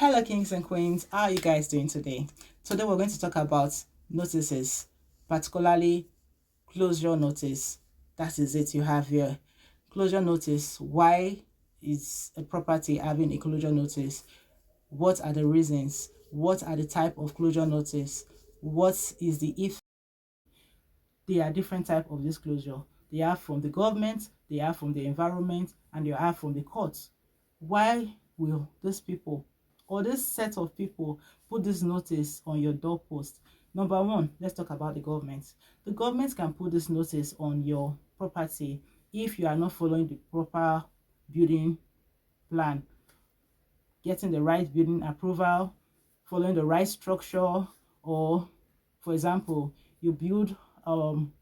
Hello kings and queens, how are you guys doing today? Today we're going to talk about notices, particularly closure notice. That is it you have here. Closure notice. Why is a property having a closure notice? What are the reasons? What are the type of closure notice? What is the if? There are different type of disclosure. They are from the government, they are from the environment, and they are from the courts. Why will these people or this set of people put this notice on your doorpost? Number one, let's talk about the government. The government can put this notice on your property if you are not following the proper building plan, getting the right building approval, following the right structure, or for example, you build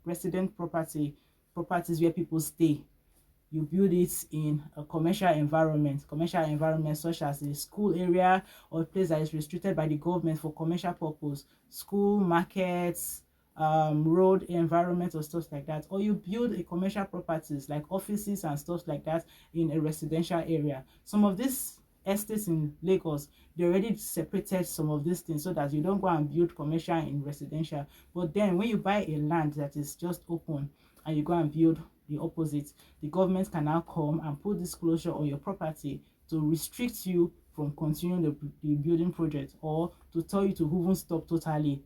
resident properties where people stay. You build it in a commercial environment such as a school area or a place that is restricted by the government for commercial purpose, school, markets, road environment or stuff like that. Or you build a commercial properties like offices and stuff like that in a residential area. Some of these estates in Lagos, they already separated some of these things so that you don't go and build commercial in residential. But then when you buy a land that is just open and you go and build the opposite, the government can now come and put disclosure on your property to restrict you from continuing the building project, or to tell you to even stop totally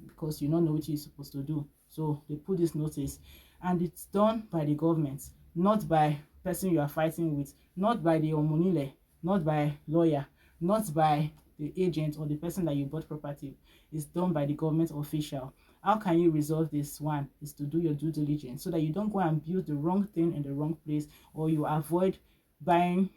because you don't know what you're supposed to do. So they put this notice, and it's done by the government, not by person you are fighting with, not by the omonile, not by lawyer, not by the agent or the person that you bought property. It's done by the government official. How can you resolve this? One is to do your due diligence so that you don't go and build the wrong thing in the wrong place, or you avoid buying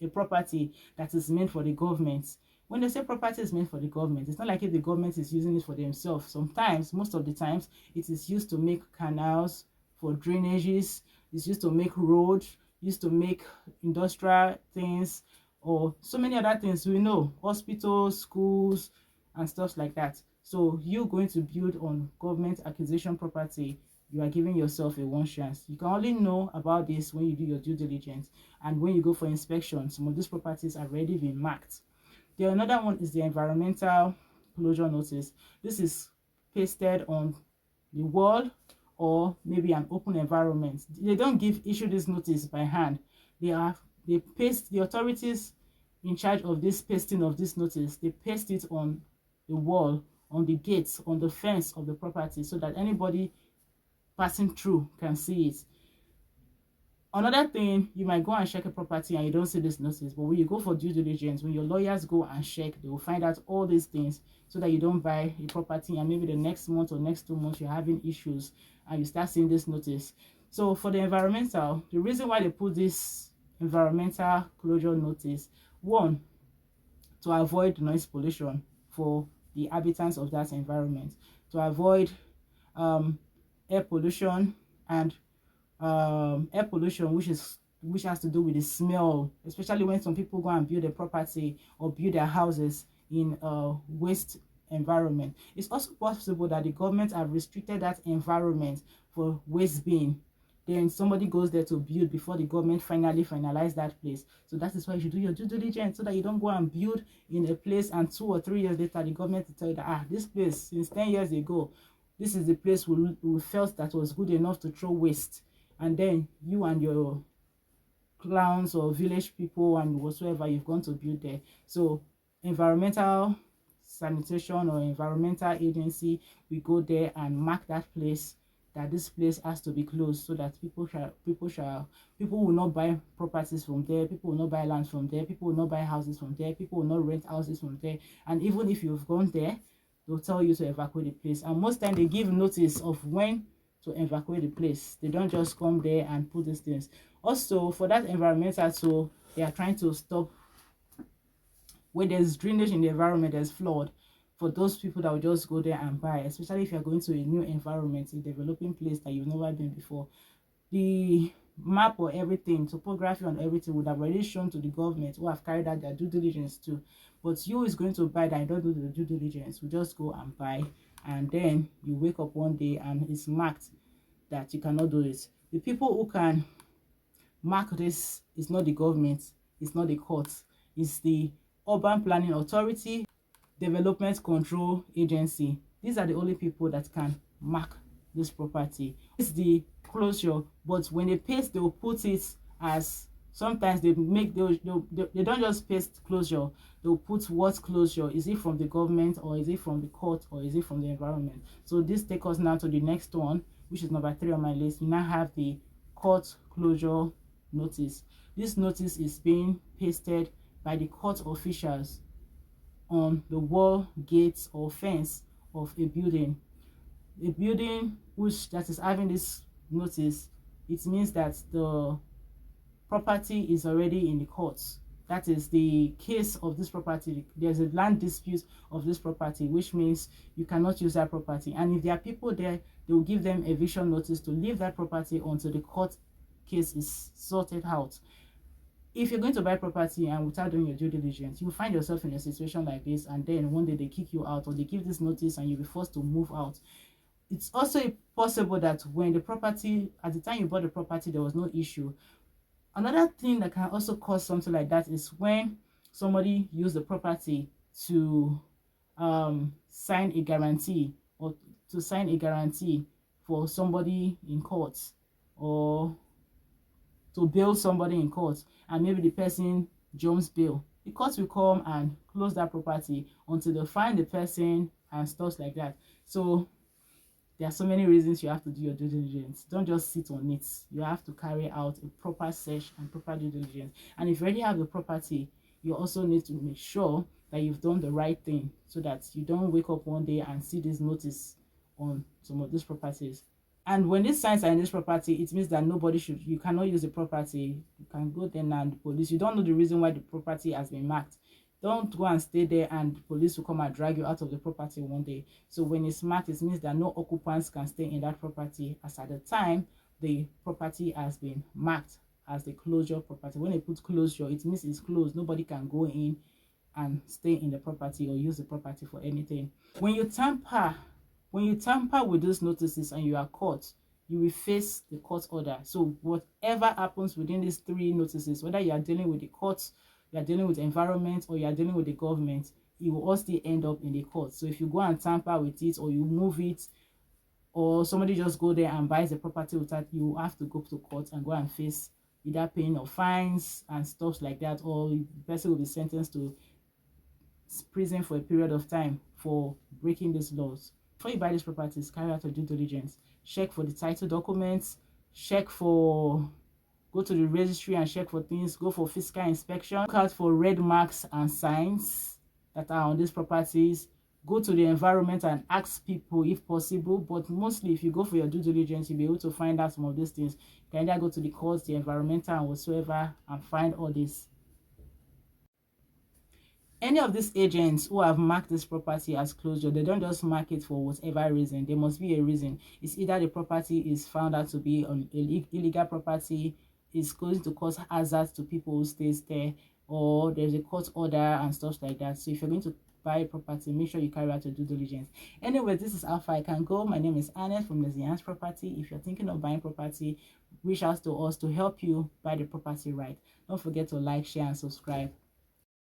a property that is meant for the government. When they say property is meant for the government, it's not like if the government is using it for themselves. Sometimes, most of the times, it is used to make canals, for drainages, it's used to make roads, used to make industrial things, or so many other things we know, hospitals, schools, and stuff like that. So you going to build on government acquisition property, you are giving yourself a one chance. You can only know about this when you do your due diligence, and when you go for inspection. Some of these properties have already been marked. The another one is the environmental closure notice. This is pasted on the wall or maybe an open environment. They don't issue this notice by hand. They paste, the authorities in charge of this pasting of this notice, they paste it on the wall, on the gates, on the fence of the property, so that anybody passing through can see it. Another thing, you might go and check a property and you don't see this notice, but when you go for due diligence, when your lawyers go and check, they will find out all these things so that you don't buy a property and maybe the next month or next 2 months you're having issues and you start seeing this notice. So for the environmental, the reason why they put this environmental closure notice, one, to avoid noise pollution for the inhabitants of that environment, to avoid air pollution and air pollution, which has to do with the smell, especially when some people go and build a property or build their houses in a waste environment. It's also possible that the government have restricted that environment for waste bin. Then somebody goes there to build before the government finally finalize that place. So that is why you should do your due diligence, so that you don't go and build in a place and 2 or 3 years later the government will tell you that this place since 10 years ago, this is the place we felt that was good enough to throw waste, and then you and your clowns or village people and whatsoever, you've gone to build there. So environmental sanitation or environmental agency, we go there and mark that place, that this place has to be closed, so that people will not buy properties from there, people will not buy land from there, people will not buy houses from there, people will not rent houses from there. And even if you've gone there, they'll tell you to evacuate the place, and most time they give notice of when to evacuate the place. They don't just come there and put these things. Also, for that environmental, so they are trying to stop when there's drainage in the environment, there's flood, for those people that will just go there and buy, especially if you're going to a new environment, a developing place that you've never been before. The map or everything, topography and everything would have already shown to the government, who have carried out their due diligence too. But you is going to buy that, you don't do the due diligence, you just go and buy, and then you wake up one day and it's marked that you cannot do it. The people who can mark this is not the government, it's not the courts, it's the Urban Planning Authority, Development Control Agency. These are the only people that can mark this property. It's the closure, but when they paste, they will put it as, sometimes they don't just paste closure, they'll put what closure. Is it from the government, or is it from the court, or is it from the environment? So this takes us now to the next one, which is number 3 on my list. We now have the court closure notice. This notice is being pasted by the court officials on the wall, gates, or fence of a building. A building that is having this notice, it means that the property is already in the courts. That is the case of this property. There's a land dispute of this property, which means you cannot use that property. And if there are people there, they will give them eviction notice to leave that property until the court case is sorted out. If you're going to buy property and without doing your due diligence, you find yourself in a situation like this, and then one day they kick you out, or they give this notice and you'll be forced to move out. It's also possible that when the property, at the time you bought the property, there was no issue. Another thing that can also cause something like that is when somebody used the property to sign a guarantee, or to sign a guarantee for somebody in court, or to bail somebody in court, and maybe the person jumps bail. The court will come and close that property until they find the person and stuff like that. So there are so many reasons you have to do your due diligence. Don't just sit on it. You have to carry out a proper search and proper due diligence. And if you already have the property, you also need to make sure that you've done the right thing, so that you don't wake up one day and see this notice on some of these properties. And when these signs are in this property, it means that you cannot use the property. You can go there and the police, you don't know the reason why the property has been marked. Don't go and stay there and the police will come and drag you out of the property one day. So when it's marked, it means that no occupants can stay in that property, as at the time the property has been marked as the closure property. When they put closure, it means it's closed. Nobody can go in and stay in the property or use the property for anything. When you tamper with those notices and you are caught, you will face the court order. So whatever happens within these 3 notices, whether you are dealing with the courts, you are dealing with the environment, or you are dealing with the government, it will all still end up in the court. So if you go and tamper with it, or you move it, or somebody just go there and buys the property without, you have to go to court and go and face either paying of fines and stuff like that, or the person will be sentenced to prison for a period of time for breaking these laws. Before you buy these properties, carry out your due diligence. Check for the title documents, go to the registry and check for things, go for physical inspection, look out for red marks and signs that are on these properties. Go to the environment and ask people if possible, but mostly if you go for your due diligence, you'll be able to find out some of these things. You can either go to the courts, the environmental, and whatsoever, and find all this. Any of these agents who have marked this property as closure, they don't just mark it for whatever reason. There must be a reason. It's either the property is found out to be an illegal property, is going to cause hazards to people who stays there, or there's a court order and stuff like that. So if you're going to buy a property, make sure you carry out your due diligence. Anyway, this is how far I can go. My name is Annette from Lezian's Property. If you're thinking of buying property, reach out to us to help you buy the property right. Don't forget to like, share, and subscribe.